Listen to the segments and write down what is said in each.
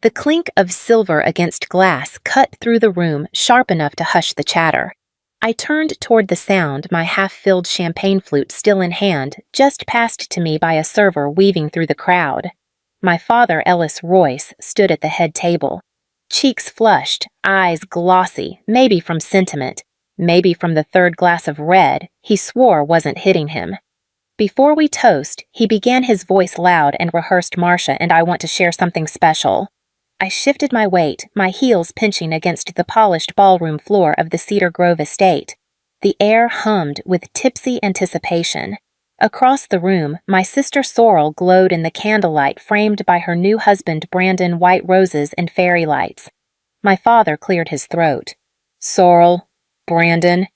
The clink of silver against glass cut through the room, sharp enough to hush the chatter. I turned toward the sound, my half-filled champagne flute still in hand, just passed to me by a server weaving through the crowd. My father, Ellis Royce, stood at the head table. Cheeks flushed, eyes glossy, maybe from sentiment, maybe from the third glass of red he swore wasn't hitting him. Before we toast, he began his voice loud and rehearsed Marcia and I want to share something special. I shifted my weight, my heels pinching against the polished ballroom floor of the Cedar Grove estate. The air hummed with tipsy anticipation. Across the room, my sister Sorrel glowed in the candlelight framed by her new husband Brandon white roses and fairy lights. My father cleared his throat. "Sorrel, Brandon,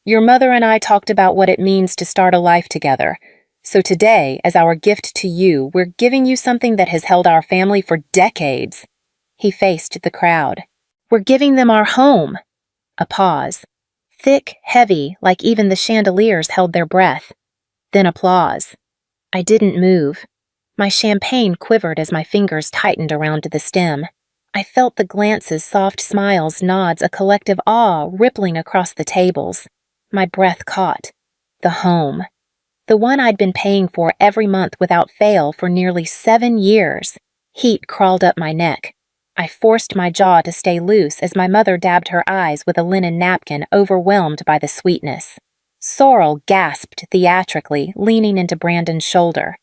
your mother and I talked about what it means to start a life together. So today, as our gift to you, we're giving you something that has held our family for decades." He faced the crowd. "We're giving them our home." A pause. Thick, heavy, like even the chandeliers held their breath. Then applause. I didn't move. My champagne quivered as my fingers tightened around the stem. I felt the glances, soft smiles, nods, a collective awe rippling across the tables. My breath caught. The home. The one I'd been paying for every month without fail for nearly 7 years. Heat crawled up my neck. I forced my jaw to stay loose as my mother dabbed her eyes with a linen napkin, overwhelmed by the sweetness. Sorrel gasped theatrically, leaning into Brandon's shoulder.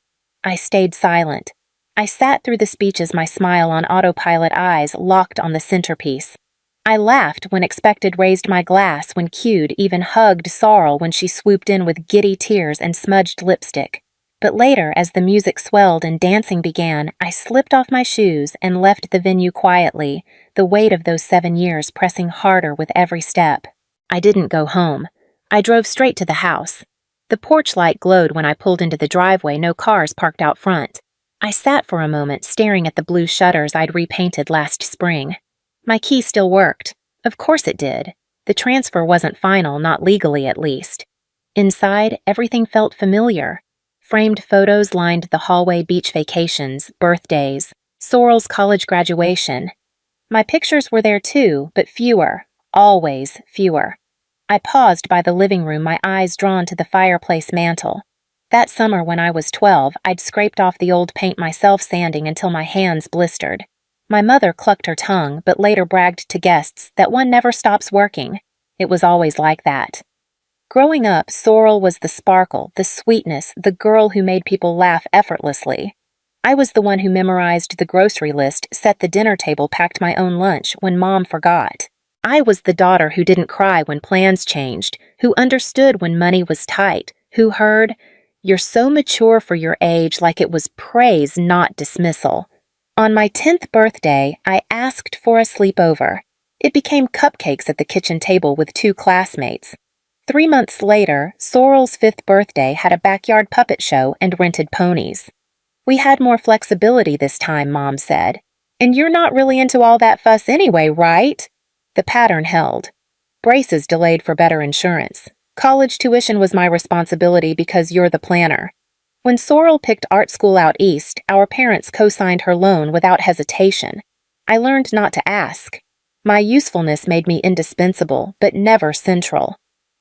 I stayed silent. I sat through the speeches, my smile on autopilot, eyes locked on the centerpiece. I laughed when expected, raised my glass when cued, even hugged Sorrel when she swooped in with giddy tears and smudged lipstick. But later, as the music swelled and dancing began, I slipped off my shoes and left the venue quietly, the weight of those 7 years pressing harder with every step. I didn't go home. I drove straight to the house. The porch light glowed when I pulled into the driveway, no cars parked out front. I sat for a moment, staring at the blue shutters I'd repainted last spring. My key still worked. Of course it did. The transfer wasn't final, not legally at least. Inside, everything felt familiar. Framed photos lined the hallway, beach vacations, birthdays, Sorrel's college graduation. My pictures were there too, but fewer, always fewer. I paused by the living room, my eyes drawn to the fireplace mantel. That summer when I was 12, I'd scraped off the old paint myself, sanding until my hands blistered. My mother clucked her tongue, but later bragged to guests that one never stops working. It was always like that. Growing up, Sorrel was the sparkle, the sweetness, the girl who made people laugh effortlessly. I was the one who memorized the grocery list, set the dinner table, packed my own lunch when Mom forgot. I was the daughter who didn't cry when plans changed, who understood when money was tight, who heard, "You're so mature for your age," like it was praise, not dismissal. On my 10th birthday, I asked for a sleepover. It became cupcakes at the kitchen table with 2 classmates. 3 months later, Sorrel's 5th birthday had a backyard puppet show and rented ponies. "We had more flexibility this time," Mom said. "And you're not really into all that fuss anyway, right?" The pattern held. Braces delayed for better insurance. College tuition was my responsibility because you're the planner. When Sorrel picked art school out east, our parents co-signed her loan without hesitation. I learned not to ask. My usefulness made me indispensable, but never central.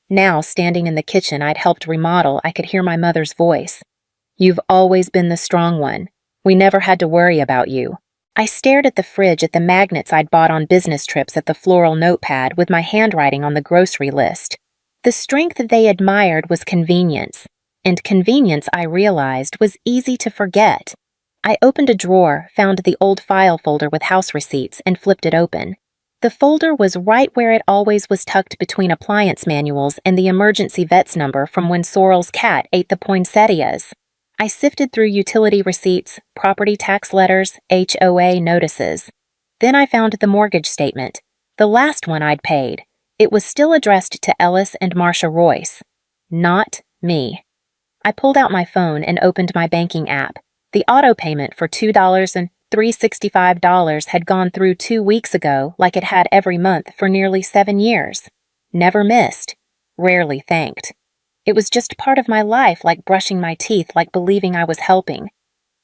Now, standing in the kitchen I'd helped remodel, I could hear my mother's voice. "You've always been the strong one. We never had to worry about you." I stared at the fridge, at the magnets I'd bought on business trips, at the floral notepad with my handwriting on the grocery list. The strength they admired was convenience, and convenience, I realized, was easy to forget. I opened a drawer, found the old file folder with house receipts, and flipped it open. The folder was right where it always was, tucked between appliance manuals and the emergency vet's number from when Sorrel's cat ate the poinsettias. I sifted through utility receipts, property tax letters, HOA notices. Then I found the mortgage statement, the last one I'd paid. It was still addressed to Ellis and Marcia Royce. Not me. I pulled out my phone and opened my banking app. The auto payment for $2 and $365 had gone through 2 weeks ago, like it had every month for nearly 7 years. Never missed. Rarely thanked. It was just part of my life, like brushing my teeth, like believing I was helping.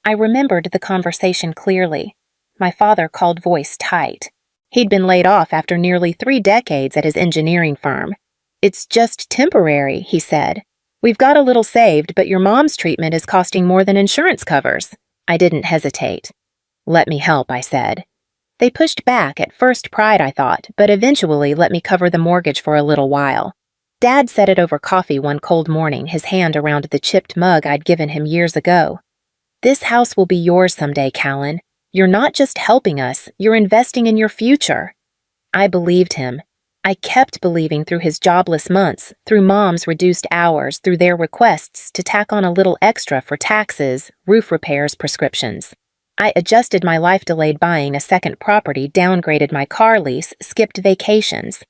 I remembered the conversation clearly. My father called voice tight. He'd been laid off after nearly 3 decades at his engineering firm. "It's just temporary," he said. "We've got a little saved, but your mom's treatment is costing more than insurance covers." I didn't hesitate. "Let me help," I said. They pushed back, at first pride, I thought, but eventually let me cover the mortgage for a little while. Dad said it over coffee one cold morning, his hand around the chipped mug I'd given him years ago. "This house will be yours someday, Callan. You're not just helping us, you're investing in your future." I believed him. I kept believing through his jobless months, through Mom's reduced hours, through their requests to tack on a little extra for taxes, roof repairs, prescriptions. I adjusted my life delayed buying a second property, downgraded my car lease, skipped vacations.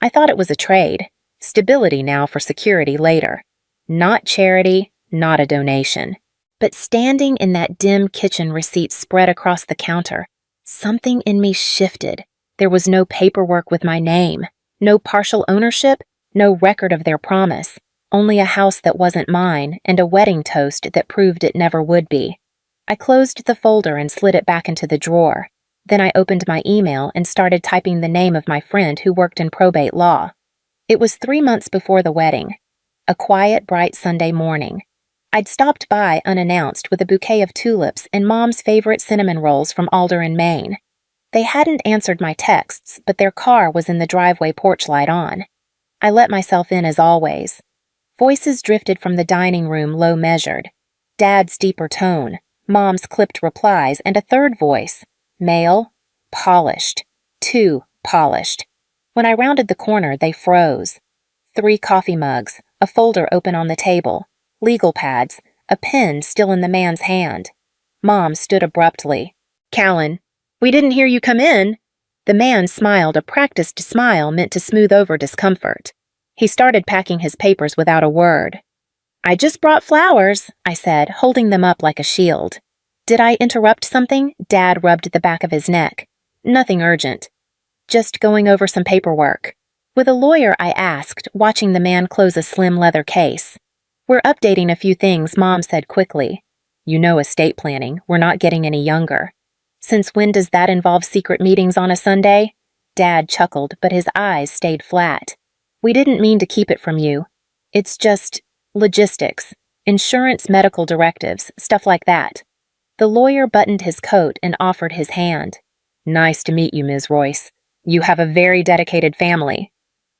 I thought it was a trade. Stability now for security later. Not charity, not a donation. But standing in that dim kitchen receipt spread across the counter, something in me shifted. There was no paperwork with my name, no partial ownership, no record of their promise, only a house that wasn't mine and a wedding toast that proved it never would be. I closed the folder and slid it back into the drawer. Then I opened my email and started typing the name of my friend who worked in probate law. It was 3 months before the wedding. A quiet, bright Sunday morning. I'd stopped by unannounced with a bouquet of tulips and Mom's favorite cinnamon rolls from Alder in Maine. They hadn't answered my texts, but their car was in the driveway, porch light on. I let myself in as always. Voices drifted from the dining room, low measured. Dad's deeper tone, Mom's clipped replies, and a third voice. Male, polished. Too polished. When I rounded the corner, they froze. 3 coffee mugs, a folder open on the table, legal pads, a pen still in the man's hand. Mom stood abruptly. "Callan, we didn't hear you come in." The man smiled, a practiced smile meant to smooth over discomfort. He started packing his papers without a word. "I just brought flowers," I said, holding them up like a shield. "Did I interrupt something?" Dad rubbed the back of his neck. "Nothing urgent. Just going over some paperwork." With a lawyer, I asked, watching the man close a slim leather case. "We're updating a few things," Mom said quickly. "You know estate planning. We're not getting any younger." "Since when does that involve secret meetings on a Sunday?" Dad chuckled, but his eyes stayed flat. "We didn't mean to keep it from you. It's just logistics, insurance, medical directives, stuff like that." The lawyer buttoned his coat and offered his hand. "Nice to meet you, Ms. Royce. You have a very dedicated family."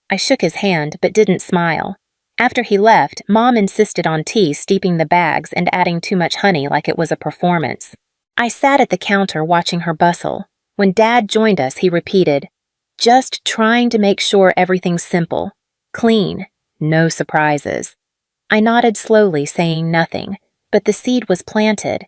I shook his hand, but didn't smile. After he left, Mom insisted on tea, steeping the bags and adding too much honey like it was a performance. I sat at the counter watching her bustle. When Dad joined us, he repeated, "Just trying to make sure everything's simple, clean, no surprises." I nodded slowly, saying nothing, but the seed was planted.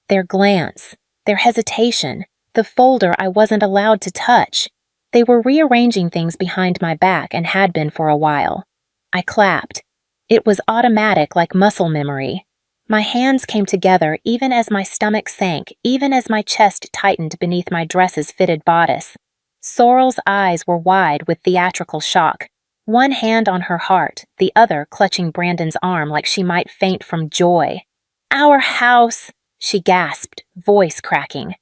Their glance, their hesitation, the folder I wasn't allowed to touch. They were rearranging things behind my back and had been for a while. I clapped. It was automatic, like muscle memory. My hands came together even as my stomach sank, even as my chest tightened beneath my dress's fitted bodice. Sorrel's eyes were wide with theatrical shock, one hand on her heart, the other clutching Brandon's arm like she might faint from joy. "Our house," she gasped, voice cracking.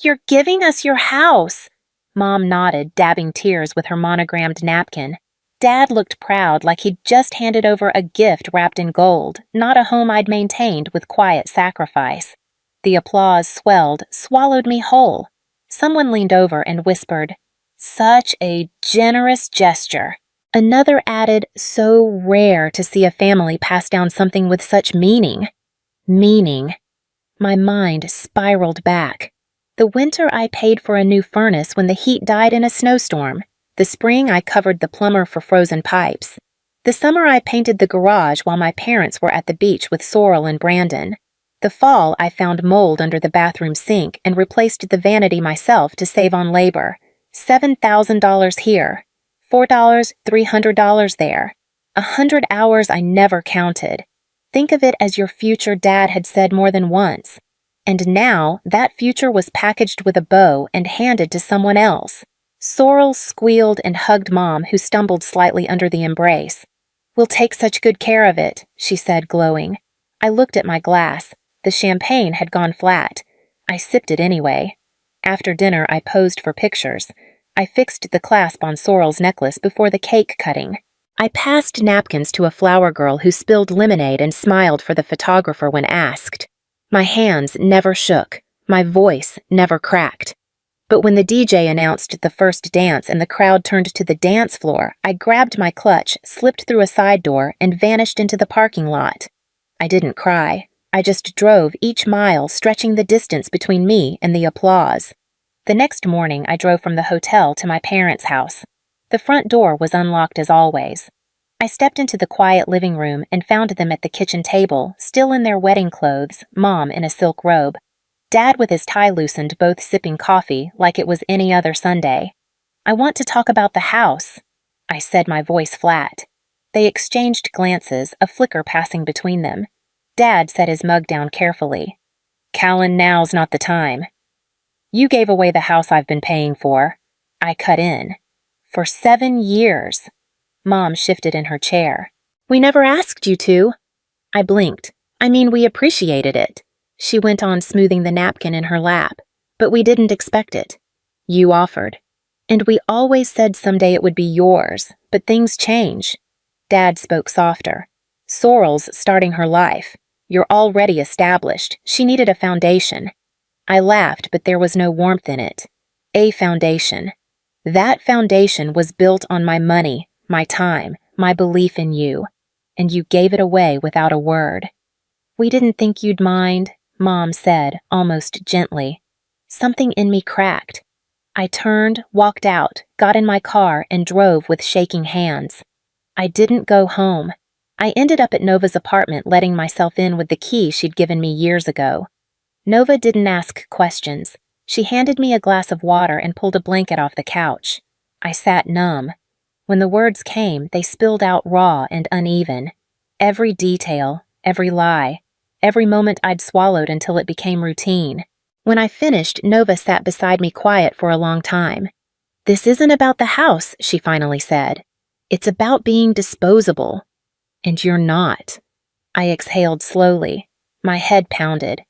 "You're giving us your house." Mom nodded, dabbing tears with her monogrammed napkin. Dad looked proud, like he'd just handed over a gift wrapped in gold, not a home I'd maintained with quiet sacrifice. The applause swelled, swallowed me whole. Someone leaned over and whispered, "Such a generous gesture." Another added, "So rare to see a family pass down something with such meaning." Meaning. My mind spiraled back. The winter I paid for a new furnace when the heat died in a snowstorm. The spring I covered the plumber for frozen pipes. The summer I painted the garage while my parents were at the beach with Sorrel and Brandon. The fall I found mold under the bathroom sink and replaced the vanity myself to save on labor. $7,000 here. $4, $300 there. 100 hours I never counted. Think of it as your future, Dad had said more than once. And now that future was packaged with a bow and handed to someone else. Sorrel squealed and hugged Mom, who stumbled slightly under the embrace. "We'll take such good care of it," she said, glowing. I looked at my glass. The champagne had gone flat. I sipped it anyway. After dinner, I posed for pictures. I fixed the clasp on Sorrel's necklace before the cake cutting. I passed napkins to a flower girl who spilled lemonade and smiled for the photographer when asked. My hands never shook. My voice never cracked. But when the DJ announced the first dance and the crowd turned to the dance floor, I grabbed my clutch, slipped through a side door, and vanished into the parking lot. I didn't cry. I just drove each mile, stretching the distance between me and the applause. The next morning, I drove from the hotel to my parents' house. The front door was unlocked as always. I stepped into the quiet living room and found them at the kitchen table, still in their wedding clothes, Mom in a silk robe, Dad with his tie loosened, both sipping coffee like it was any other Sunday. "I want to talk about the house," I said, my voice flat. They exchanged glances, a flicker passing between them. Dad set his mug down carefully. "Callan, now's not the time." "You gave away the house I've been paying for." I cut in. "For 7 years." Mom shifted in her chair. "We never asked you to." I blinked. "I mean, we appreciated it." She went on, smoothing the napkin in her lap. "But we didn't expect it. You offered. And we always said someday it would be yours, but things change." Dad spoke softer. "Sorrel's starting her life. You're already established. She needed a foundation." I laughed, but there was no warmth in it. A foundation. That foundation was built on my money, my time, my belief in you. And you gave it away without a word. "We didn't think you'd mind," Mom said, almost gently. Something in me cracked. I turned, walked out, got in my car, and drove with shaking hands. I didn't go home. I ended up at Nova's apartment, letting myself in with the key she'd given me years ago. Nova didn't ask questions. She handed me a glass of water and pulled a blanket off the couch. I sat numb. When the words came, they spilled out raw and uneven. Every detail, every lie, every moment I'd swallowed until it became routine. When I finished, Nova sat beside me quiet for a long time. "This isn't about the house," she finally said. "It's about being disposable." "And you're not." I exhaled slowly. My head pounded.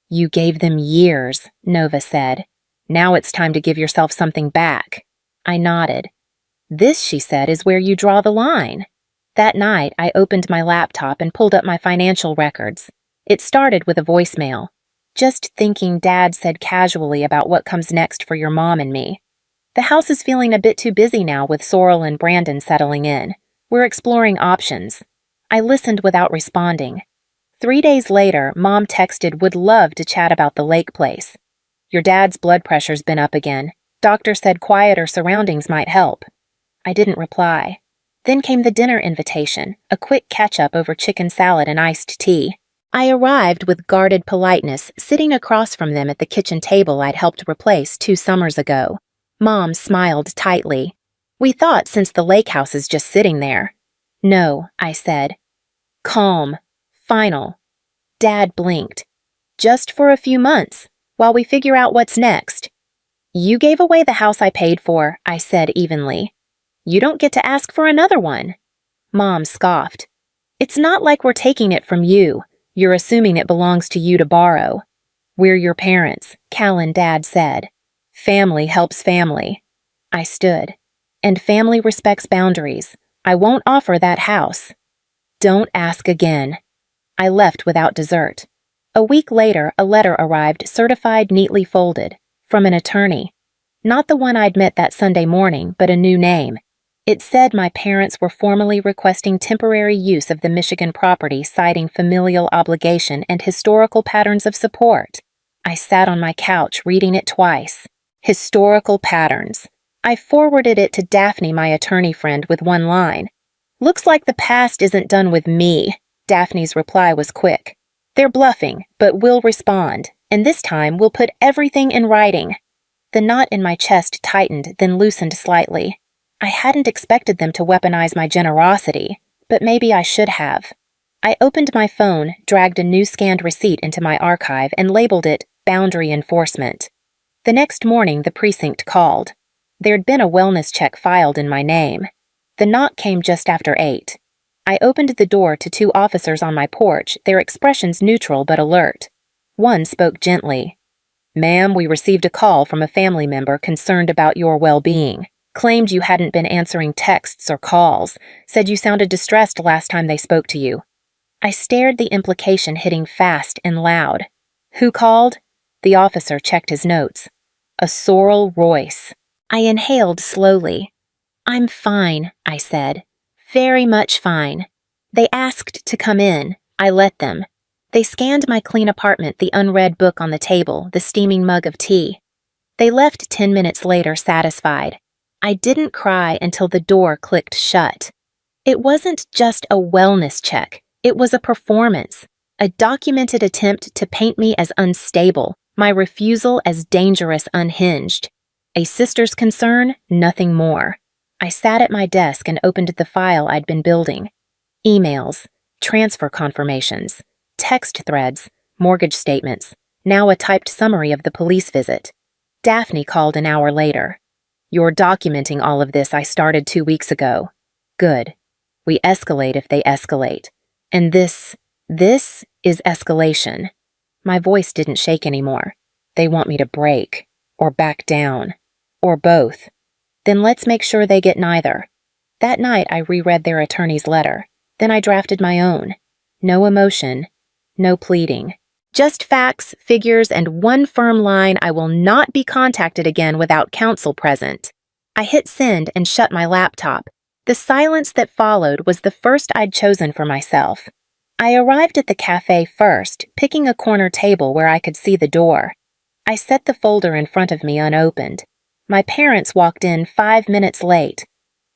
"You gave them years," Nova said. "Now it's time to give yourself something back." I nodded. "This," she said, "is where you draw the line." That night, I opened my laptop and pulled up my financial records. It started with a voicemail. "Just thinking," Dad said casually, "about what comes next for your mom and me. The house is feeling a bit too busy now with Sorrel and Brandon settling in. We're exploring options." I listened without responding. 3 days later, Mom texted, "Would love to chat about the lake place. Your dad's blood pressure's been up again. Doctor said quieter surroundings might help." I didn't reply. Then came the dinner invitation, a quick catch-up over chicken salad and iced tea. I arrived with guarded politeness, sitting across from them at the kitchen table I'd helped replace 2 summers ago. Mom smiled tightly. "We thought since the lake house is just sitting there." "No," I said. Calm. Final. Dad blinked. "Just for a few months, while we figure out what's next." "You gave away the house I paid for," I said evenly. "You don't get to ask for another one." Mom scoffed. "It's not like we're taking it from you. You're assuming it belongs to you to borrow." "We're your parents," Callan, Dad said. "Family helps family." I stood. "And family respects boundaries. I won't offer that house." "Don't ask again." I left without dessert. A week later, a letter arrived, certified, neatly folded, from an attorney. Not the one I'd met that Sunday morning, but a new name. It said my parents were formally requesting temporary use of the Michigan property, citing familial obligation and historical patterns of support. I sat on my couch, reading it twice. Historical patterns. I forwarded it to Daphne, my attorney friend, with one line. "Looks like the past isn't done with me." Daphne's reply was quick. "They're bluffing, but we'll respond, and this time we'll put everything in writing." The knot in my chest tightened, then loosened slightly. I hadn't expected them to weaponize my generosity, but maybe I should have. I opened my phone, dragged a new scanned receipt into my archive, and labeled it Boundary Enforcement. The next morning, the precinct called. There'd been a wellness check filed in my name. The knock came just after 8. I opened the door to 2 officers on my porch, their expressions neutral but alert. One spoke gently. "Ma'am, we received a call from a family member concerned about your well-being. Claimed you hadn't been answering texts or calls. Said you sounded distressed last time they spoke to you." I stared, the implication hitting fast and loud. "Who called?" The officer checked his notes. "A Sorrel Royce." I inhaled slowly. "I'm fine," I said. "Very much fine." They asked to come in. I let them. They scanned my clean apartment, the unread book on the table, the steaming mug of tea. They left 10 minutes later, satisfied. I didn't cry until the door clicked shut. It wasn't just a wellness check. It was a performance, a documented attempt to paint me as unstable, my refusal as dangerous, unhinged. A sister's concern, nothing more. I sat at my desk and opened the file I'd been building. Emails, transfer confirmations, text threads, mortgage statements, now a typed summary of the police visit. Daphne called an hour later. "You're documenting all of this I started 2 weeks ago." "Good. We escalate if they escalate. And this is escalation." My voice didn't shake anymore. "They want me to break, or back down, or both. Then let's make sure they get neither." That night I reread their attorney's letter. Then I drafted my own. No emotion, no pleading. Just facts, figures, and one firm line: I will not be contacted again without counsel present. I hit send and shut my laptop. The silence that followed was the first I'd chosen for myself. I arrived at the cafe first, picking a corner table where I could see the door. I set the folder in front of me unopened. My parents walked in 5 minutes late.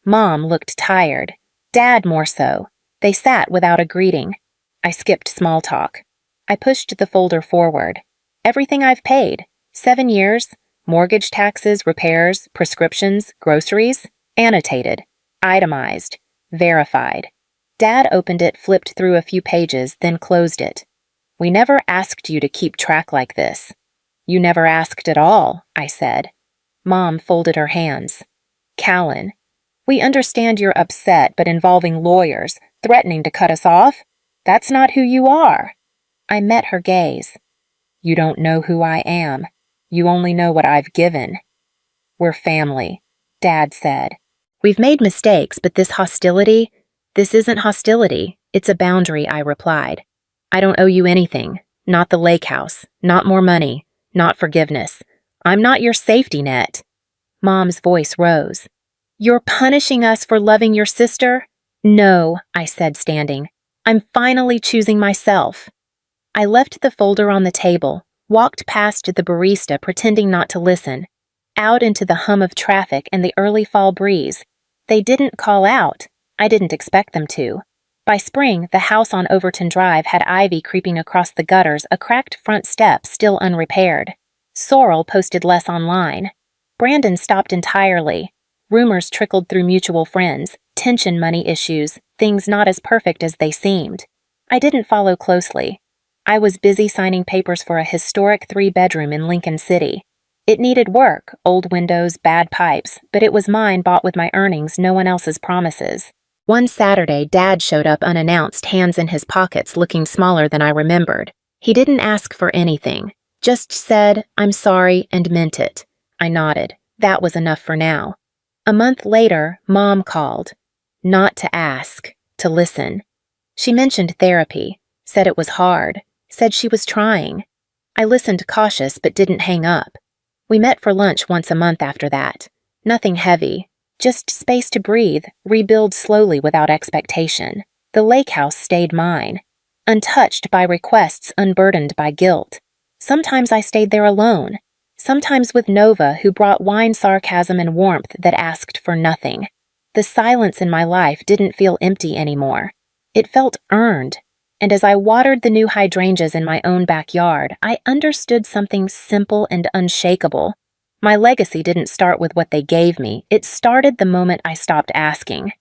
Mom looked tired. Dad more so. They sat without a greeting. I skipped small talk. I pushed the folder forward. Everything I've paid. 7 years. Mortgage, taxes, repairs, prescriptions, groceries. Annotated. Itemized. Verified. Dad opened it, flipped through a few pages, then closed it. "We never asked you to keep track like this." "You never asked at all," I said. Mom folded her hands. "Callan, we understand you're upset, but involving lawyers, threatening to cut us off? That's not who you are." I met her gaze. "You don't know who I am. You only know what I've given." "We're family," Dad said. "We've made mistakes, but this isn't hostility. It's a boundary," I replied. "I don't owe you anything. Not the lake house. Not more money. Not forgiveness. I'm not your safety net." Mom's voice rose. "You're punishing us for loving your sister?" "No," I said, standing. "I'm finally choosing myself." I left the folder on the table, walked past the barista pretending not to listen, out into the hum of traffic and the early fall breeze. They didn't call out. I didn't expect them to. By spring, the house on Overton Drive had ivy creeping across the gutters, a cracked front step still unrepaired. Sorrel posted less online. Brandon stopped entirely. Rumors trickled through mutual friends, tension money issues, things not as perfect as they seemed. I didn't follow closely. I was busy signing papers for a historic 3-bedroom in Lincoln City. It needed work, old windows, bad pipes, but it was mine, bought with my earnings, no one else's promises. One Saturday, Dad showed up unannounced, hands in his pockets, looking smaller than I remembered. He didn't ask for anything, just said, "I'm sorry," and meant it. I nodded. That was enough for now. A month later, Mom called. Not to ask, to listen. She mentioned therapy, said it was hard, said she was trying. I listened, cautious, but didn't hang up. We met for lunch once a month after that. Nothing heavy. Just space to breathe, rebuild slowly without expectation. The lake house stayed mine. Untouched by requests, unburdened by guilt. Sometimes I stayed there alone. Sometimes with Nova, who brought wine, sarcasm, and warmth that asked for nothing. The silence in my life didn't feel empty anymore. It felt earned. And as I watered the new hydrangeas in my own backyard, I understood something simple and unshakable. My legacy didn't start with what they gave me. It started the moment I stopped asking.